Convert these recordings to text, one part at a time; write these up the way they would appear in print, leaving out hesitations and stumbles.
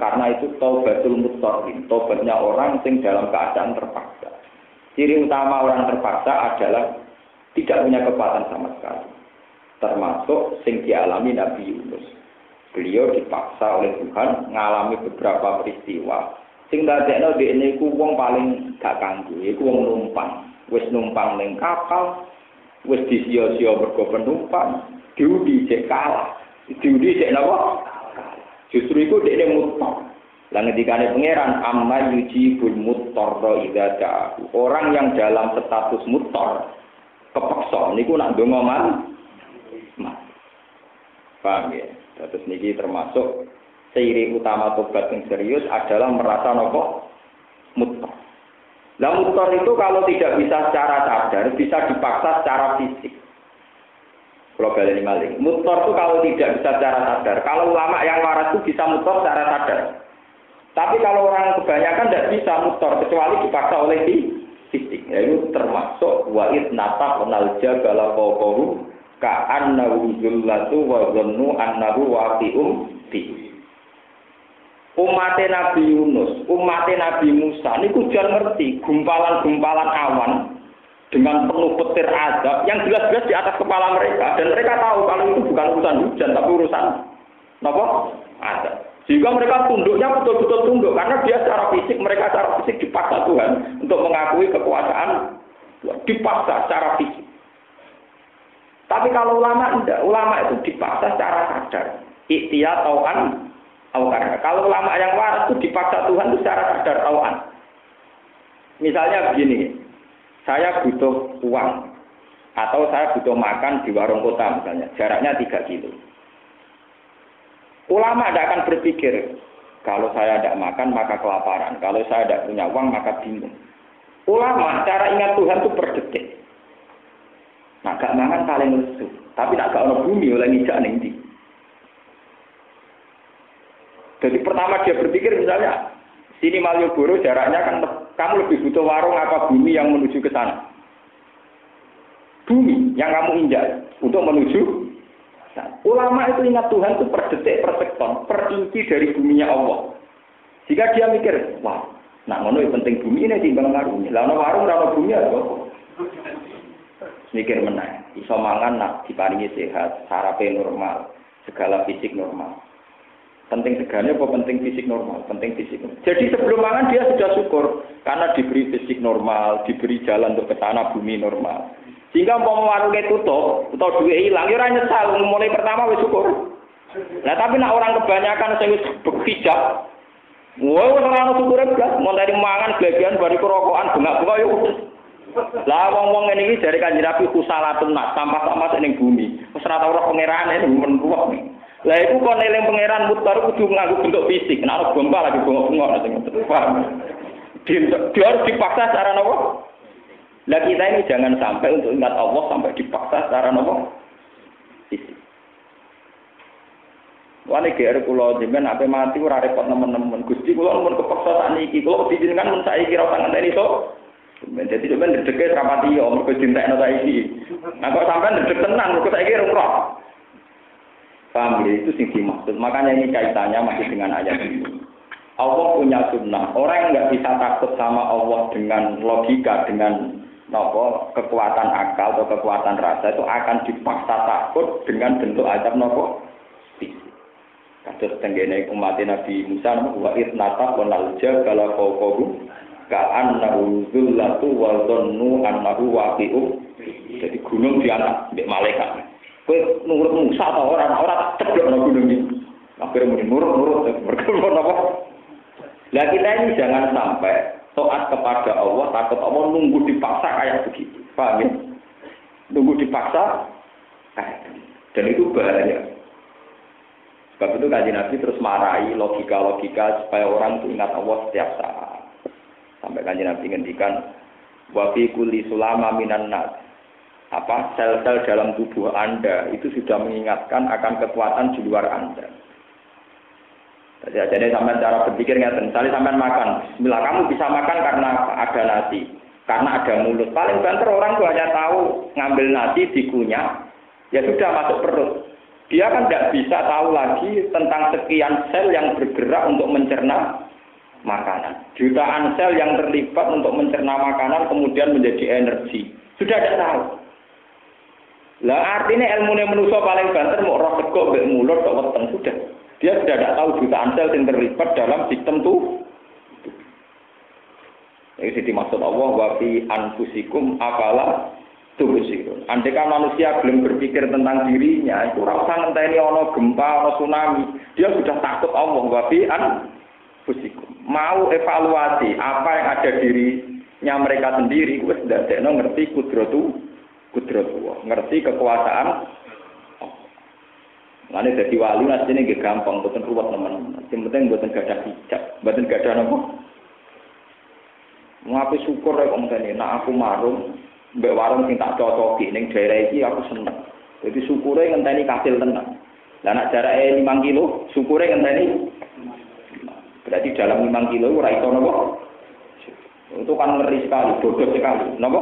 karena itu taubatul muttarrin, tobatnya orang yang dalam keadaan terpaksa. Ciri utama orang terpaksa adalah tidak punya kekuatan sama sekali. Termasuk sing dialami Nabi Yunus. Beliau dipaksa oleh Tuhan ngalami beberapa peristiwa. Sing dadekno dekne iku wong paling gak kanggo, iku wong numpang. Wis numpang ning kapal, wis disia-sia mergo penumpang, diundi cek kalah. Diundi cek napa? Justru iku dekne mutar. Lah ngendikane pangeran amma yujibul muttarra idza da'a. Orang yang dalam status mutar kepeksa niku nak ndonga man. Paham ya? Terus niki termasuk ciri utama tobat yang serius adalah merasa nopo mutar. Nah mutar itu kalau tidak bisa secara sadar, bisa dipaksa secara fisik. Kalau balik maling, mutar itu kalau tidak bisa secara sadar. Kalau ulama yang waras itu bisa mutar secara sadar. Tapi kalau orang kebanyakan tidak bisa mutar kecuali dipaksa oleh fisik. Itu termasuk wa'id nataq nal jabala fawqahu ka'annahu zullatu wa dhannu annahu waqi'um bi. Umatnya Nabi Yunus, umatnya Nabi Musa, ini jan ngerti gumpalan-gumpalan awan dengan penuh petir azab yang jelas-jelas di atas kepala mereka. Dan mereka tahu kalau itu bukan urusan hujan, tapi urusan apa? Azab. Sehingga mereka tunduknya betul-betul tunduk, karena dia mereka secara fisik dipaksa Tuhan untuk mengakui kekuasaan, dipaksa secara fisik. Tapi kalau ulama tidak, ulama itu dipaksa secara sadar. Ikhtiar tau'an. Kalau ulama yang waras itu dipaksa Tuhan itu secara sadar tauan. Misalnya begini, saya butuh uang atau saya butuh makan di warung kota misalnya, jaraknya 3 kilo. Ulama tidak akan berpikir, kalau saya tidak makan maka kelaparan, kalau saya tidak punya uang maka bingung. Ulama cara ingat Tuhan itu per detik. Nah, gak mangan paling lesu, tapi nak gak ono bumi oleh ngijak ning ndi. Jadi pertama dia berpikir misalnya, sini Malioboro jaraknya kan kamu lebih butuh warung apa bumi yang menuju ke sana? Bumi yang kamu injak untuk menuju. Nah, ulama itu ingat Tuhan itu per detik, per sekton, per inci dari buminya Allah. Jika dia mikir, wah, nak ngono penting bumi ini timbang warung. Lah ono warung ora bumi ya kok. Mikir meneh, iso mangan nak diparingi sehat, sarape normal, segala fisik normal. Penting segalanya apa penting fisik normal? Penting fisik normal. Jadi sebelum makan dia sudah syukur karena diberi fisik normal, diberi jalan untuk ke sana bumi normal. Sehingga mau warungnya tutup atau duit hilang, ya ora nyesal. Mulai pertama wis syukur. Nah tapi nak orang kebanyakan sing wis berhijab, wah ora ono syukure blas, mau dari mangan bagian bariku rokokan bengak-bengok ya udah. Lah wong-wong ngene iki jare Kanjeng Nabi kusalatun nas, sampah-sampah ning bumi. Wis ora tau roh pangerane menruwak. Lah itu kon eling pangeran mutar kudu nganggo bentuk fisik. Nek ana bomba lagi bengok-bengok sing paham. Dia harus dipaksa secara nopo? Lah kita ini jangan sampai untuk ingat Allah sampai dipaksa secara nopo? Fisik. Wani GR kula jenengan ape mati ora repot nemen-nemen. Gusti kula mun kepaksa sakniki kula dijenengan mun saiki ra tangan teni to. Jadi sampean ndedeke rapati yo mergo dintekno saiki. Nah kok sampean ndedek tenan mergo saiki roh. Paham ya, itu sing dimaksud. Makanya ini kaitannya masih dengan ayat ini. Allah punya sunnah. Orang yang nggak bisa takut sama Allah dengan logika, dengan kekuatan akal atau kekuatan rasa itu akan dipaksa takut dengan bentuk azab nopo. Kasus tenggene umat Nabi Musa wa itnata qanal jabala fawqahu ka'annahu zullatu wa dhannu annahu waqi'u. Jadi gunung diangkat mbek malaikat. Kowe nurut Musa ta ora ceblok nang gunung iki. Akhire muni nurut berkeluar apa? Lah kita ini jangan sampai taat kepada Allah, takut Allah nunggu dipaksa kayak begitu. Paham ya? Nunggu dipaksa kayak gitu. Dan itu bahaya. Sebab itu Kanjeng Nabi terus marahi logika-logika supaya orang itu ingat Allah setiap saat. Sampai Kanjeng Nabi ngendikan wa fi kulli sulama minan nas. Sel-sel dalam tubuh Anda itu sudah mengingatkan akan kekuatan di luar Anda. Jadi sampai cara berpikir ngeten, misalnya sampai makan, bismillah kamu bisa makan karena ada nasi, karena ada mulut. Paling banter orang itu hanya tahu ngambil nasi dikunyah, ya sudah masuk perut. Dia kan tidak bisa tahu lagi tentang sekian sel yang bergerak untuk mencerna makanan. Jutaan sel yang terlibat untuk mencerna makanan kemudian menjadi energi. Sudah tidak tahu. Lah artinya ilmu manusia paling banter mau roh sego mbek mulut tok weteng sudah. Dia sudah tidak tahu jutaan sel yang terlibat dalam sistem tuh. Ini dimaksud Allah wa fi anfusikum afala tubsirun. Andai kan manusia belum berpikir tentang dirinya, itu ora usah ngenteni ana gempa, ana tsunami. Dia sudah takut Allah wa fi anfusikum. Mau evaluasi apa yang ada dirinya mereka sendiri, wis ndadekno ngerti kudratullah, ngerti kekuasaan. Lane dadi wali asline nggih gampang, boten ruwet teman-teman. Sing penting boten gadah hijab, boten gadah napa? Mau aku syukur ya ngene, nek aku marung mbek warung sing tak cocoki ning daerah iki aku seneng. Jadi syukure ngenteni kasil tenan. Lah nek jarake 5 kilo, syukure ngenteni. Berarti dalam 5 kilo ora iso napa? Itu kan ngeri sekali, bodoh sekali. Napa?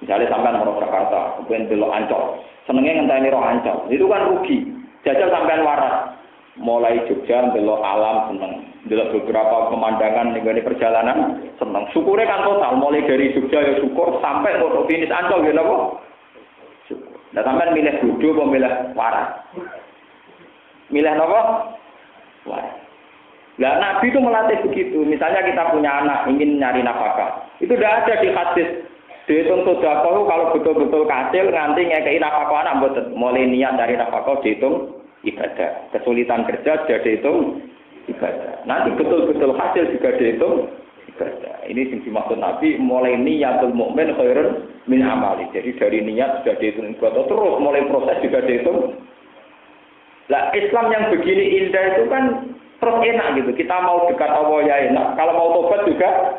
Misalnya sampean mau Jakarta, kemudian delok Ancol, senenge ngenteni roh Ancol. Itu kan rugi. Jajal sampean waras. Mulai Jogja delok alam seneng, delok beberapa pemandangan ning perjalanan seneng. Syukure kan total, mulai dari Jogja ya syukur sampai foto finish Ancol ya napa? Syukur. Lah sampean milih bodho apa milih waras? Milih napa? Waras. Lah Nabi itu melatih begitu. Misalnya kita punya anak ingin nyari nafkah. Itu tidak ada di hadis. Dihitung sedekah kalau betul-betul kasil nganti ngekeki nafkah anak mboten. Mulai niat dari nafkah dihitung ibadah. Kesulitan kerja sudah dihitung ibadah. Nanti betul-betul hasil juga dihitung ibadah. Ini yang dimaksud Nabi, mulai niatul mukmin khairun min amali. Jadi dari niat sudah dihitung ibadah, terus mulai proses juga dihitung. Lah Islam yang begini indah itu kan terus enak gitu. Kita mau dekat Allah ya enak. Kalau mau tobat juga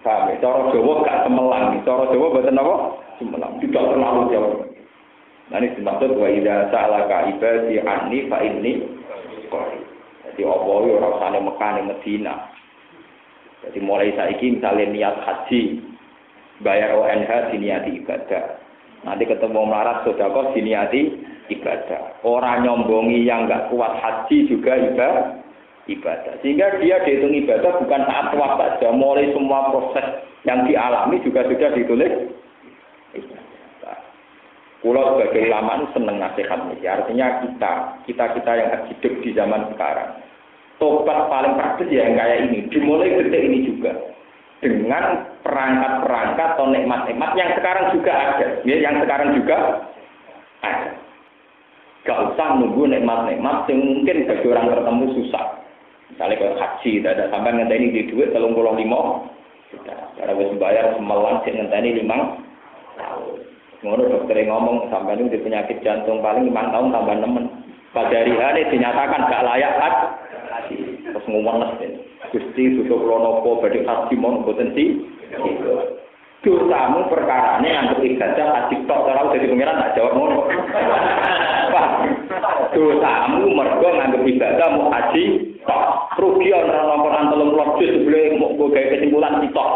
paham. Cara Jawa gak semelang. Cara Jawa boten apa? Semelang. Tidak terlalu jauh. Nah ini dimaksud wa idza sa'alaka ibadi anni fa inni qarib. Jadi apa yo ora usah Mekah ning Madinah. Jadi mulai saiki misalnya niat haji bayar ONH diniati ibadah. Nanti ketemu melarat sedekah diniati ibadah. Orang nyombongi yang enggak kuat haji juga ibadah. Sehingga dia dihitung ibadah bukan saat puasa saja, mulai semua proses yang dialami juga sudah ditulis. Pulau sebagai ulama itu senang nasihat ini. Artinya kita yang hidup di zaman sekarang. Tobat paling praktis ya yang kayak ini. Dimulai detik ini juga. Dengan perangkat-perangkat atau nikmat-nikmat yang sekarang juga ada. Ya, yang sekarang juga ada. Gak usah nunggu nikmat-nikmat yang mungkin bagi orang tertentu susah. Misalnya kalau haji, tidak sampai ngenteni di duit 35 juta. Cara wis bayar semelang sing ngenteni 5 tahun. Ngono dokter ngomong sampai ini di penyakit jantung paling 5 tahun tambah 6. Pada hari ini dinyatakan gak layak haji. Terus ngomong Gusti sudah kronopo badhe haji mon mboten si. Dosamu perkarane anggap ibadah haji tok ora dadi pengiran tak jawab ngono. Pak. Dosamu mergo nganggep ibadah mau haji tok. Rugi ana laporan 30 juz sebelum mau gawe kesimpulan sitok.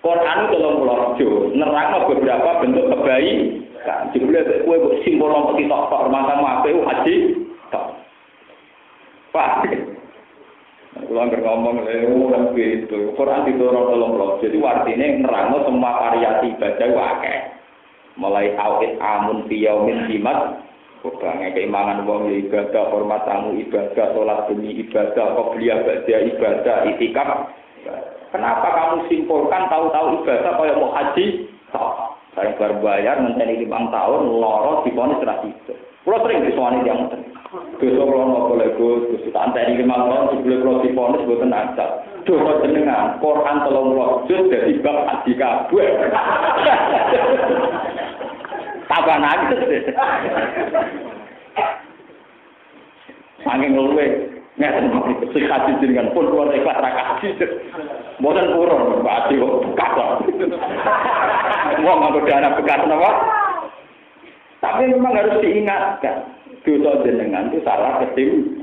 Quran 30 juz nerangno beberapa bentuk kebaikan. Jebule kowe kok simbol kok sitok tok rumahmu apik haji tok. Pak. Kalau ngomong lewat itu, Quran didorong tolong. Jadi artinya nerangno semua variasi ibadah wae. Mulai awit amun fiyaumin jimat, kebange keimangan wong ibadah, hormat tamu ibadah, salat demi ibadah, qobliyah ba'da ibadah, itikaf. Kenapa kamu simpulkan tahu-tahu ibadah kaya mau haji? Bareng bar bayar ngenteni 5 tahun loro diponis ra sido. Kulo sering disowani yang dosa kula napa lek Gus tak anteni 5 tahun sebelum kula diponis mboten ajak. Dosa jenengan Quran 30 juz dadi bab haji kabeh. Tambah nangis. Saking luwe ngeten sing haji jenengan pun kula ikhlas ra kaji. Mboten purun Pak Adi kok bekas kok. Wong nganggo dana bekas napa? Tapi memang harus diingatkan, dosa jenengan itu salah ketim.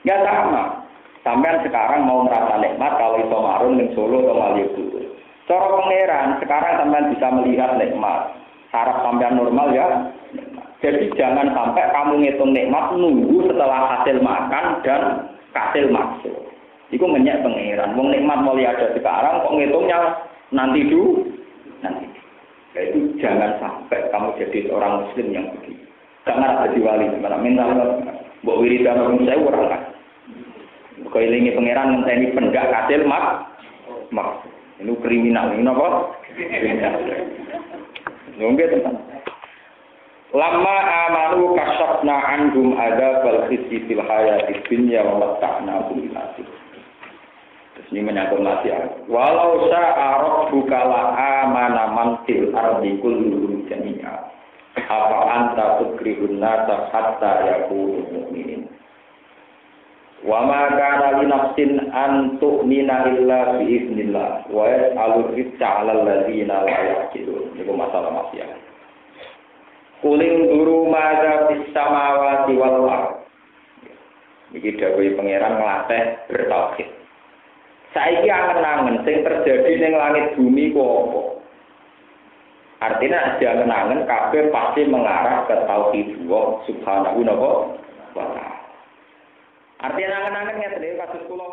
Ya sama. Sampai sekarang mau merasa nikmat kalau iso marun ning Solo atau Malioboro. Cara pangeran sekarang sampean bisa melihat nikmat. saraf sampean normal ya. Jadi jangan sampai kamu ngitung nikmat nunggu setelah hasil makan dan hasil masuk. Iku ngenyek pengiran. Wong nikmat mulai ada sekarang kok ngitungnya nanti dulu. Nanti. Ya itu jangan sampai kamu jadi seorang muslim yang begitu. Jangan jadi wali. Karena minta mbok wiridan wong saya orang kan. Kok ilingi pangeran ngenteni pendak hasil mak. Ini kriminal. Ini apa? Kriminal. Nggih teman. Lama amanu kasabna anhum adzabal khizy fil hayatid dunya wa mata'na bil akhir. Terus ini menyangkut nasihat. Walau sa'a rabbuka la amana man fil ardi kulluhum jami'a. Apa anta tukrihun nasa hatta yakunu mu'minin. Wa ma kana li nafsin an tu'mina illa bi idznillah wa yas'alu rizqa 'alal ladzina la yaqilun. Itu masalah nasihat. Kuling duru maza fis samawati wal ardh. Iki dawuh pangeran nglatih bertauhid. Saiki angen-angen sing terjadi ning langit bumi ku apa? Artinya ada angen-angen kabeh pasti mengarah ke tauhid Allah Subhanahu wa taala. Artinya angen-angen ngene kados kula